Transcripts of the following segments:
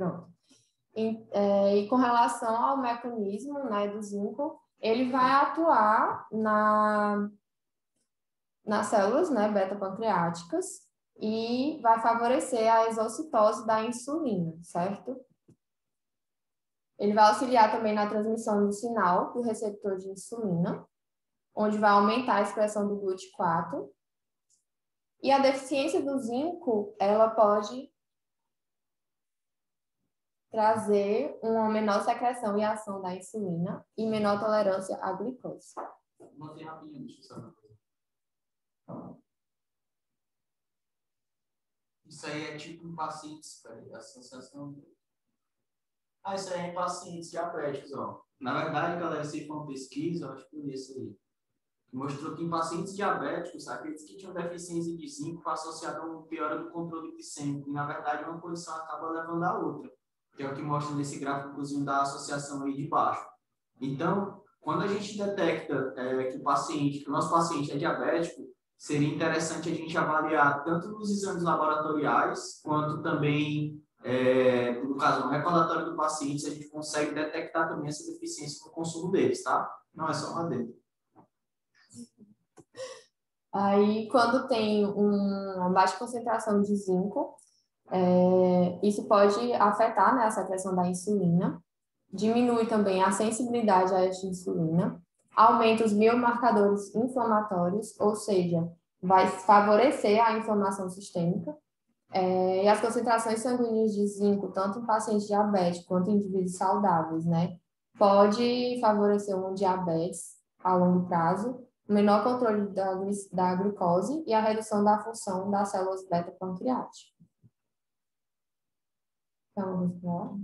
Pronto. E com relação ao mecanismo, né, do zinco, ele vai atuar nas células, né, beta-pancreáticas e vai favorecer a exocitose da insulina, certo? Ele vai auxiliar também na transmissão do sinal do receptor de insulina, onde vai aumentar a expressão do GLUT4. E a deficiência do zinco, ela pode trazer uma menor secreção e ação da insulina e menor tolerância à glicose. Mantém rapidinho, deixa eu saber uma coisa. Isso aí é tipo em pacientes, a sensação. Isso aí é em pacientes diabéticos, ó. Na verdade, galera, isso aí foi uma pesquisa, eu acho que foi isso aí, que mostrou que em pacientes diabéticos, aqueles que tinham deficiência de zinco foi associado a uma piora do controle glicêmico. E, na verdade, uma condição acaba levando a outra, que é o que mostra nesse gráficozinho da associação aí de baixo. Então, quando a gente detecta que o nosso paciente é diabético, seria interessante a gente avaliar tanto nos exames laboratoriais, quanto também, no caso, no recordatório do paciente, se a gente consegue detectar também essa deficiência no consumo deles, tá? Não é só uma dele. Aí, quando tem uma baixa concentração de zinco, isso pode afetar, né, a secreção da insulina, diminui também a sensibilidade a esta insulina, aumenta os biomarcadores inflamatórios, ou seja, vai favorecer a inflamação sistêmica, e as concentrações sanguíneas de zinco, tanto em pacientes diabéticos quanto em indivíduos saudáveis, né, pode favorecer um diabetes a longo prazo, menor controle da glicose e a redução da função das células beta-pancreáticas. Então,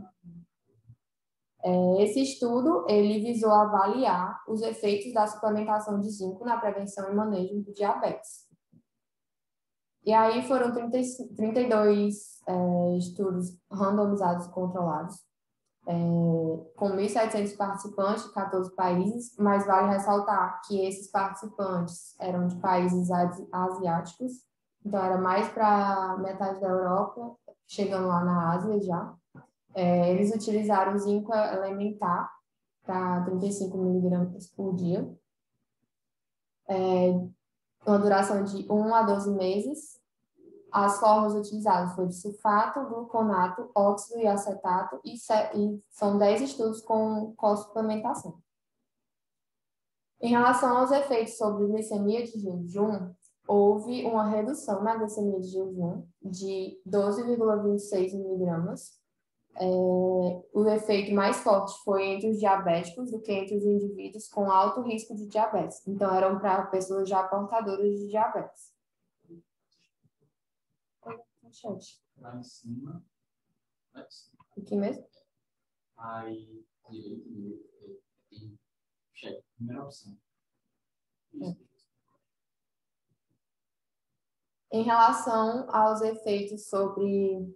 esse estudo, ele visou avaliar os efeitos da suplementação de zinco na prevenção e manejo do diabetes. E aí foram 32 estudos randomizados e controlados, com 1.700 participantes de 14 países, mas vale ressaltar que esses participantes eram de países asiáticos, então era mais para metade da Europa, chegando lá na Ásia já. Eles utilizaram o zinco elementar para 35 miligramas por dia, uma duração de 1 a 12 meses. As formas utilizadas foram de sulfato, gluconato, óxido e acetato, e são 10 estudos com suplementação. Em relação aos efeitos sobre glicemia de jejum, houve uma redução na glicemia de jejum de 12,26 miligramas. O efeito mais forte foi entre os diabéticos do que entre os indivíduos com alto risco de diabetes. Então, eram para pessoas já portadoras de diabetes. Lá em cima. Aqui mesmo? Aí, direito. Tem cheque. Primeira opção. Em relação aos efeitos sobre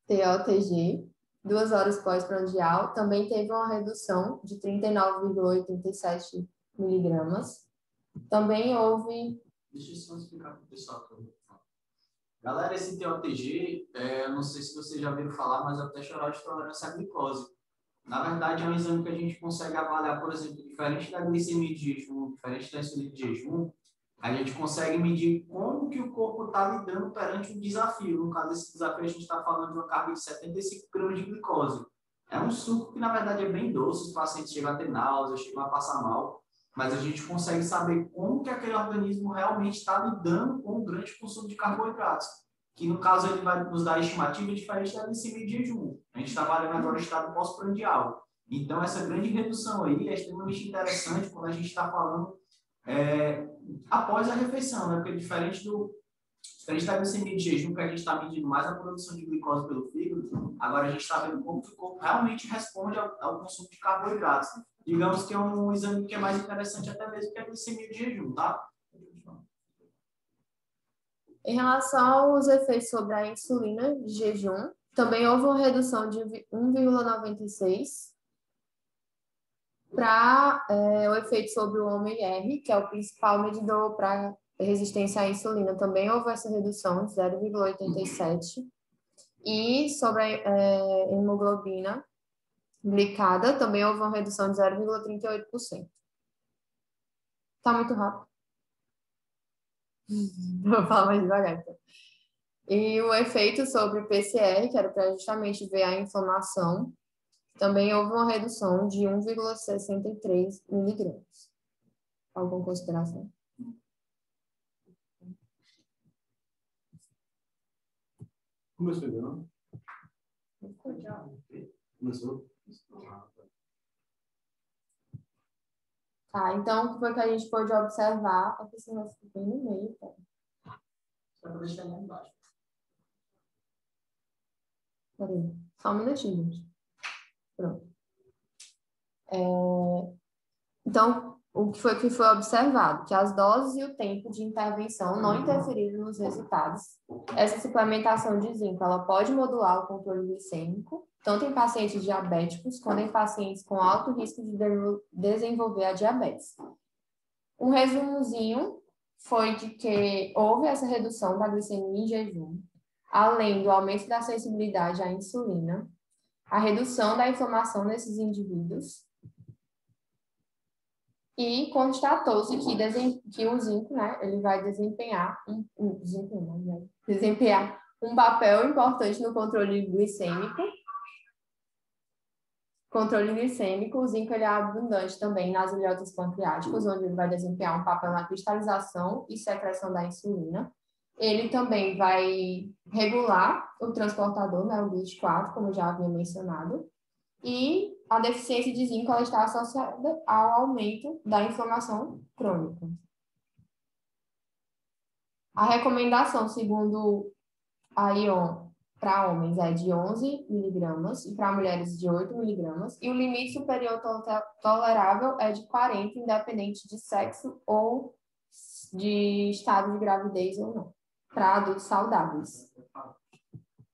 TOTG, 2 horas pós-prandial, também teve uma redução de 39,87 miligramas. Também houve... Deixa eu só explicar para o pessoal. Galera, esse TOTG, eu não sei se vocês já ouviram falar, mas é o teste oral de tolerância à glicose. Na verdade, é um exame que a gente consegue avaliar, por exemplo, diferente da glicemia de jejum, diferente da insulina de jejum, a gente consegue medir como que o corpo está lidando perante o desafio. No caso desse desafio, a gente está falando de uma carga de 75 gramas de glicose. É um suco que, na verdade, é bem doce, os pacientes chegam a ter náusea, chegam a passar mal, mas a gente consegue saber como que aquele organismo realmente está lidando com o grande consumo de carboidratos, que no caso ele vai nos dar estimativa diferente da glicemia de jejum. A gente está avaliando agora o estado pós-prandial. Então, essa grande redução aí é extremamente interessante quando a gente está falando após a refeição, né? Porque diferente da glicemia de jejum, que a gente está medindo mais a produção de glicose pelo fígado, agora a gente está vendo como que o corpo realmente responde ao consumo de carboidratos. Digamos que é um exame que é mais interessante até mesmo que a glicemia de jejum, tá? Em relação aos efeitos sobre a insulina de jejum, também houve uma redução de 1,96 para o efeito sobre o OMR, que é o principal medidor para resistência à insulina. Também houve essa redução de 0,87. E sobre a hemoglobina glicada, também houve uma redução de 0,38%. Tá muito rápido. Vou falar mais devagar, então. E o efeito sobre o PCR, que era para justamente ver a inflamação, também houve uma redução de 1,63 miligramas. Alguma consideração? Começou ainda, não? Começou? Tá, então, o que foi que a gente pôde observar? A pessoa ficou no meio, tá? Só para deixar lá embaixo. Peraí, só um minutinho, gente. Pronto. Então, o que foi observado? Que as doses e o tempo de intervenção não interferiram nos resultados. Essa suplementação de zinco, ela pode modular o controle glicêmico, tanto em pacientes diabéticos quanto em pacientes com alto risco de desenvolver a diabetes. Um resumozinho foi de que houve essa redução da glicemia em jejum, além do aumento da sensibilidade à insulina, a redução da inflamação nesses indivíduos, e constatou-se que o zinco, né, ele vai desempenhar um papel importante no controle glicêmico. O zinco ele é abundante também nas ilhotas pancreáticas, onde ele vai desempenhar um papel na cristalização e secreção da insulina. Ele também vai regular o transportador, né, o GLUT4, como eu já havia mencionado. E a deficiência de zinco ela está associada ao aumento da inflamação crônica. A recomendação, segundo a ION, para homens é de 11 miligramas e para mulheres de 8 miligramas, e o limite superior tolerável é de 40, independente de sexo ou de estado de gravidez ou não, para adultos saudáveis.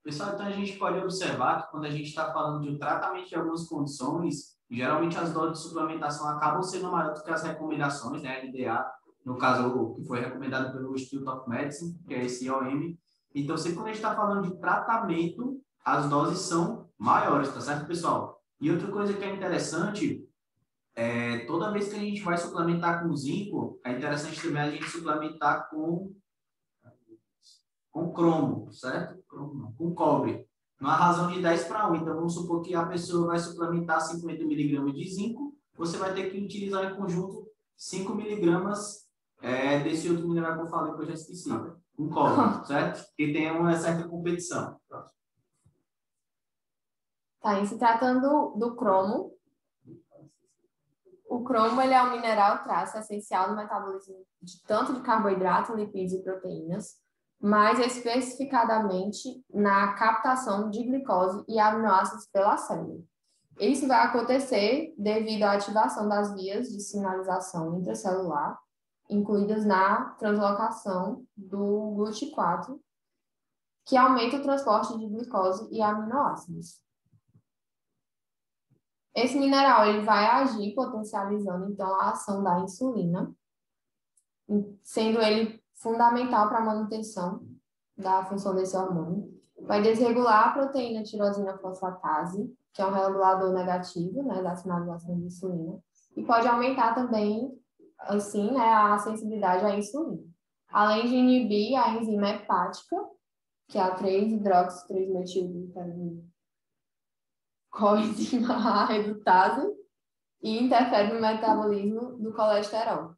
Pessoal, então a gente pode observar que quando a gente está falando de um tratamento de algumas condições, geralmente as doses de suplementação acabam sendo maiores do que as recomendações, né, LDA, no caso, o que foi recomendado pelo Institute of Medicine, que é esse IOM. Então, sempre quando a gente está falando de tratamento, as doses são maiores, tá certo, pessoal? E outra coisa que é interessante, toda vez que a gente vai suplementar com zinco, é interessante também a gente suplementar com cromo, certo? Cromo não, com cobre. Numa razão de 10:1. Então, vamos supor que a pessoa vai suplementar 50 miligramas de zinco, você vai ter que utilizar em conjunto 5 miligramas desse outro mineral que eu falei, que eu já esqueci, com cobre, certo? Que tem uma certa competição. Tá, e se tratando do cromo, o cromo ele é um mineral traço essencial no metabolismo tanto de carboidrato, lipídios e proteínas, mais especificadamente na captação de glicose e aminoácidos pela célula. Isso vai acontecer devido à ativação das vias de sinalização intracelular, incluídas na translocação do GLUT4, que aumenta o transporte de glicose e aminoácidos. Esse mineral ele vai agir potencializando, então, a ação da insulina, sendo ele fundamental para a manutenção da função desse hormônio. Vai desregular a proteína tirosina fosfatase, que é um regulador negativo, né, da sinalização de insulina, e pode aumentar também, assim, né, a sensibilidade à insulina. Além de inibir a enzima hepática, que é a 3-hidroxi-3-metilglutaminase, coenzima A redutase, e interfere no metabolismo do colesterol.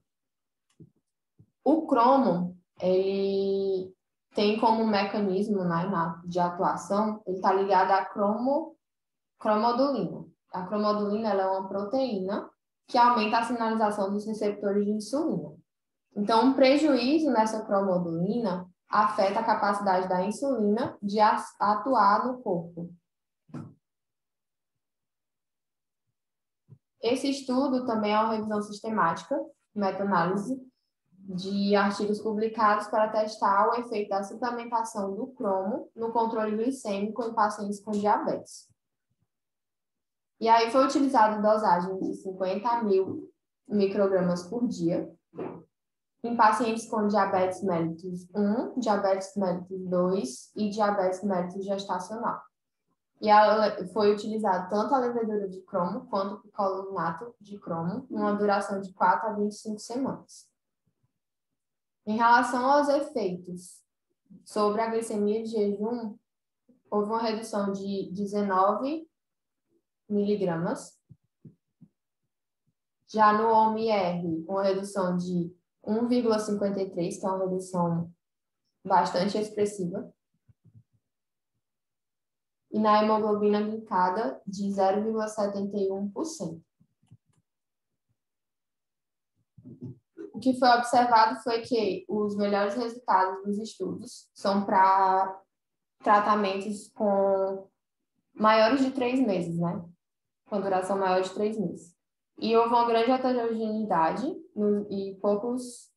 O cromo, ele tem como mecanismo, né, de atuação, ele está ligado à cromodulina. A cromodulina ela é uma proteína que aumenta a sinalização dos receptores de insulina. Então, um prejuízo nessa cromodulina afeta a capacidade da insulina de atuar no corpo. Esse estudo também é uma revisão sistemática, meta-análise, de artigos publicados para testar o efeito da suplementação do cromo no controle glicêmico em pacientes com diabetes. E aí foi utilizada dosagem de 50 mil microgramas por dia, em pacientes com diabetes mellitus 1, diabetes mellitus 2 e diabetes mellitus gestacional. E foi utilizado tanto a levedura de cromo quanto o picolinato de cromo, numa duração de 4 a 25 semanas. Em relação aos efeitos sobre a glicemia de jejum, houve uma redução de 19 miligramas. Já no OMR, uma redução de 1,53, que é uma redução bastante expressiva. E na hemoglobina glicada, de 0,71%. O que foi observado foi que os melhores resultados dos estudos são para tratamentos com maiores de 3 meses, né? Com duração maior de 3 meses. E houve uma grande heterogeneidade e poucos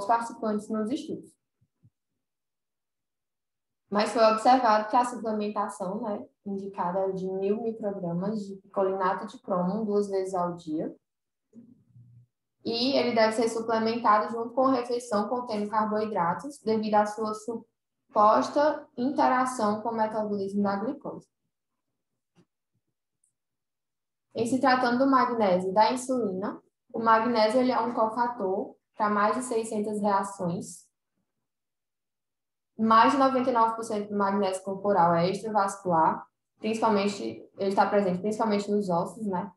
participantes nos estudos. Mas foi observado que a suplementação, né, indicada é de 1.000 microgramas de picolinato de cromo 2 vezes ao dia. E ele deve ser suplementado junto com refeição contendo carboidratos, devido à sua suposta interação com o metabolismo da glicose. Em se tratando do magnésio e da insulina, o magnésio ele é um cofator para mais de 600 reações. Mais de 99% do magnésio corporal é extravascular, ele está presente principalmente nos ossos, né?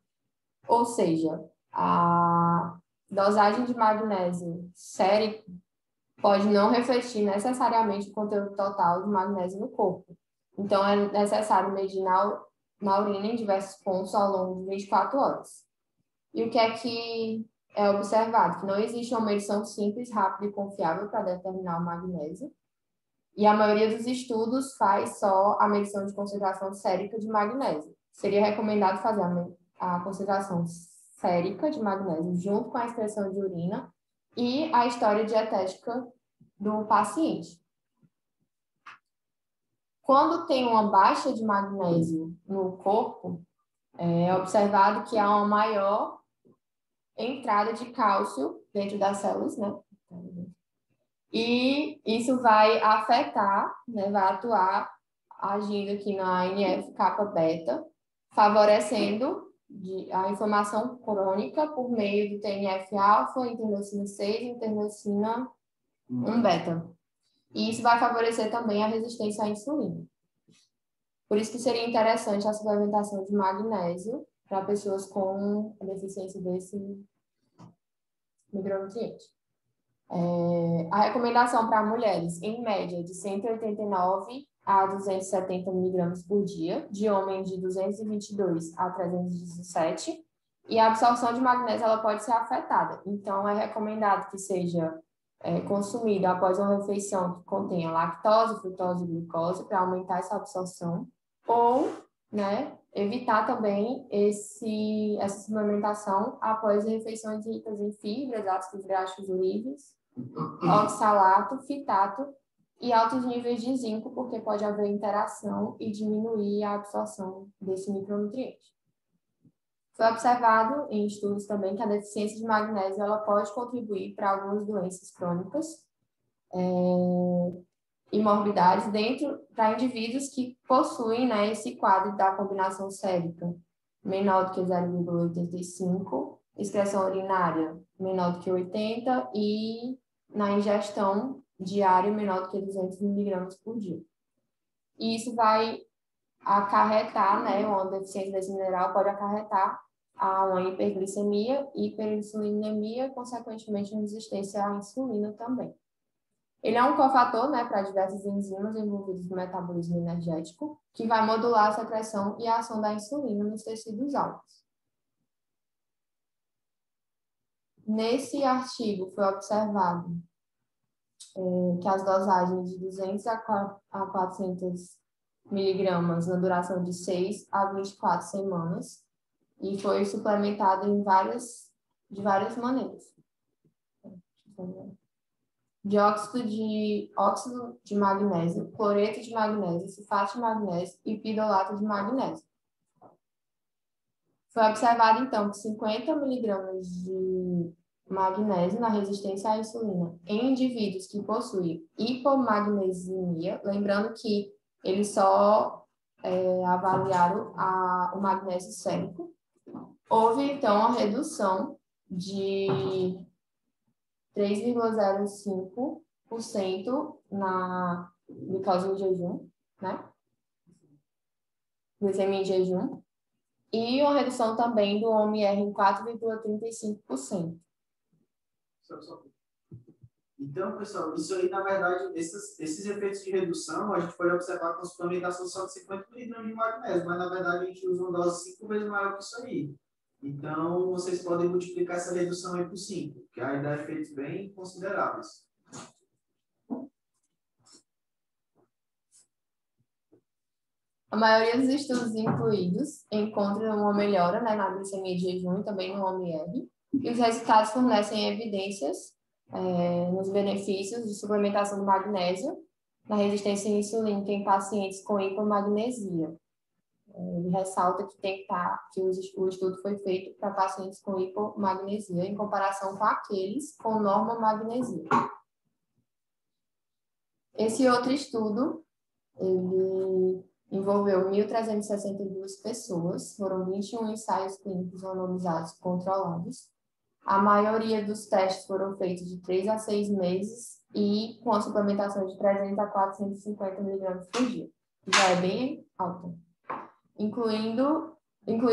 Ou seja, a dosagem de magnésio sérico pode não refletir necessariamente o conteúdo total de magnésio no corpo. Então, é necessário medir na urina em diversos pontos ao longo de 24 horas. E o que é observado? Que não existe uma medição simples, rápida e confiável para determinar o magnésio. E a maioria dos estudos faz só a medição de concentração sérica de magnésio. Seria recomendado fazer a concentração sérica de magnésio junto com a excreção de urina e a história dietética do paciente. Quando tem uma baixa de magnésio no corpo, é observado que há uma maior entrada de cálcio dentro das células, né? E isso vai afetar, né? Vai atuar agindo aqui na NF-kappa-beta, favorecendo a inflamação crônica por meio do TNF-alfa, interleucina 6 e interleucina 1-beta. E isso vai favorecer também a resistência à insulina. Por isso que seria interessante a suplementação de magnésio para pessoas com deficiência desse micronutriente. A recomendação para mulheres, em média, de 189 a 270 miligramas por dia, de homens de 222 a 317, e a absorção de magnésio ela pode ser afetada. Então, é recomendado que seja consumido após uma refeição que contenha lactose, frutose e glicose, para aumentar essa absorção, ou, né, evitar também essa suplementação após refeições ricas em fibras, ácidos graxos livres, oxalato, fitato e altos níveis de zinco, porque pode haver interação e diminuir a absorção desse micronutriente. Foi observado em estudos também que a deficiência de magnésio ela pode contribuir para algumas doenças crônicas e morbidades para indivíduos que possuem, né, esse quadro da combinação sérica menor do que 0,85, excreção urinária menor do que 80 e na ingestão diária menor do que 200 miligramas por dia. E isso vai acarretar, né, uma deficiência desse mineral pode acarretar a uma hiperglicemia, hiperinsulinemia, consequentemente resistência à insulina também. Ele é um cofator, né, para diversas enzimas envolvidas no metabolismo energético, que vai modular a secreção e a ação da insulina nos tecidos alvos. Nesse artigo foi observado que as dosagens de 200 a 400 miligramas na duração de 6 a 24 semanas e foi suplementado de várias maneiras. Óxido de magnésio, cloreto de magnésio, sulfato de magnésio e pidolato de magnésio. Foi observado, então, que 50 miligramas de magnésio na resistência à insulina em indivíduos que possuem hipomagnesemia, lembrando que eles só avaliaram o magnésio sérico. Houve, então, a redução de 3,05% na glicose em jejum, né? Glicemia em jejum. E uma redução também do OMR em 4,35%. Então, pessoal, isso aí, na verdade, esses efeitos de redução, a gente pode observar com a suplementação só de 50 mg de magnésio, mas, na verdade, a gente usa uma dose 5 vezes maior que isso aí. Então, vocês podem multiplicar essa redução aí por 5, que aí dá efeitos bem consideráveis. A maioria dos estudos incluídos encontra uma melhora, né, na glicemia de jejum e também no OMR, e os resultados fornecem evidências nos benefícios de suplementação do magnésio na resistência insulínica em pacientes com hipomagnesia. Ele ressalta que o estudo foi feito para pacientes com hipomagnesia em comparação com aqueles com normomagnesia. Esse outro estudo, ele envolveu 1.362 pessoas, foram 21 ensaios clínicos randomizados controlados. A maioria dos testes foram feitos de 3 a 6 meses e com a suplementação de 300 a 450 mg por dia, que já é bem alta. Incluiu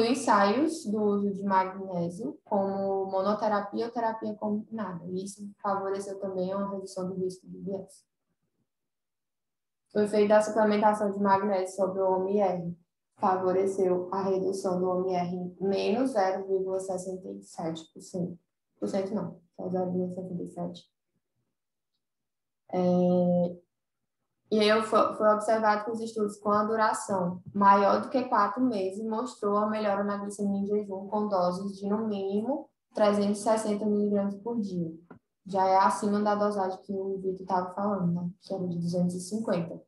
ensaios do uso de magnésio como monoterapia ou terapia combinada. E isso favoreceu também a redução do risco de viés. O efeito da suplementação de magnésio sobre o OMR favoreceu a redução do OMR em menos 0,67%. Não, só 0,67%. E aí foi observado que os estudos com a duração maior do que 4 meses mostrou a melhora na glicemia em jejum com doses de, no mínimo, 360 mg por dia. Já é acima da dosagem que o Vitor estava falando, né? Que era de 250.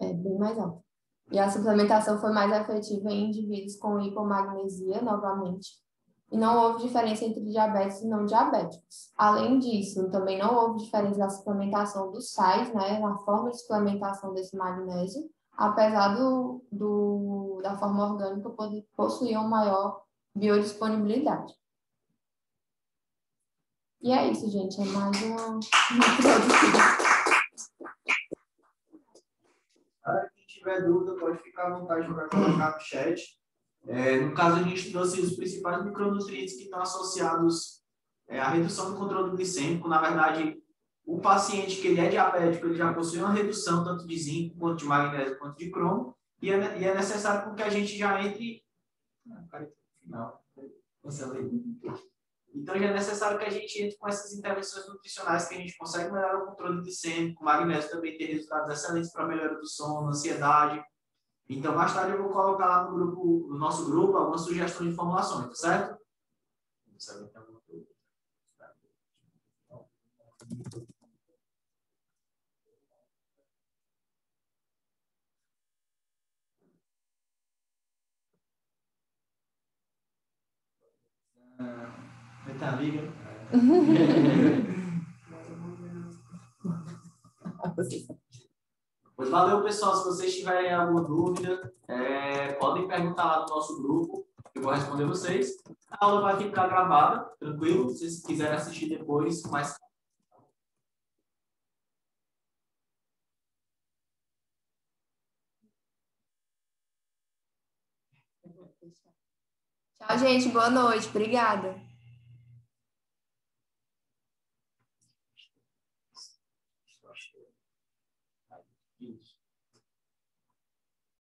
É bem mais alta. E a suplementação foi mais efetiva em indivíduos com hipomagnesia, novamente. E não houve diferença entre diabetes e não diabéticos. Além disso, também não houve diferença na suplementação dos sais, né, na forma de suplementação desse magnésio, apesar da forma orgânica possuir uma maior biodisponibilidade. E é isso, gente. É mais uma introdução. Quem tiver dúvida, pode ficar à vontade para colocar no chat. No caso, a gente trouxe os principais micronutrientes que estão associados à redução do controle glicêmico. Na verdade, o paciente que ele é diabético, ele já possui uma redução tanto de zinco, quanto de magnésio, quanto de cromo, e é necessário que a gente já entre... Então, já é necessário que a gente entre com essas intervenções nutricionais que a gente consegue melhorar o controle glicêmico. O magnésio também tem resultados excelentes para a melhora do sono, ansiedade. Então, mais tarde eu vou colocar lá no nosso grupo algumas sugestões de formulações, tá certo? Tá amiga? Pois valeu, pessoal. Se vocês tiverem alguma dúvida, podem perguntar lá no nosso grupo, que eu vou responder vocês. A aula vai ficar gravada, tranquilo? Se vocês quiserem assistir depois, mais. Tchau, gente. Boa noite. Obrigada. Isso.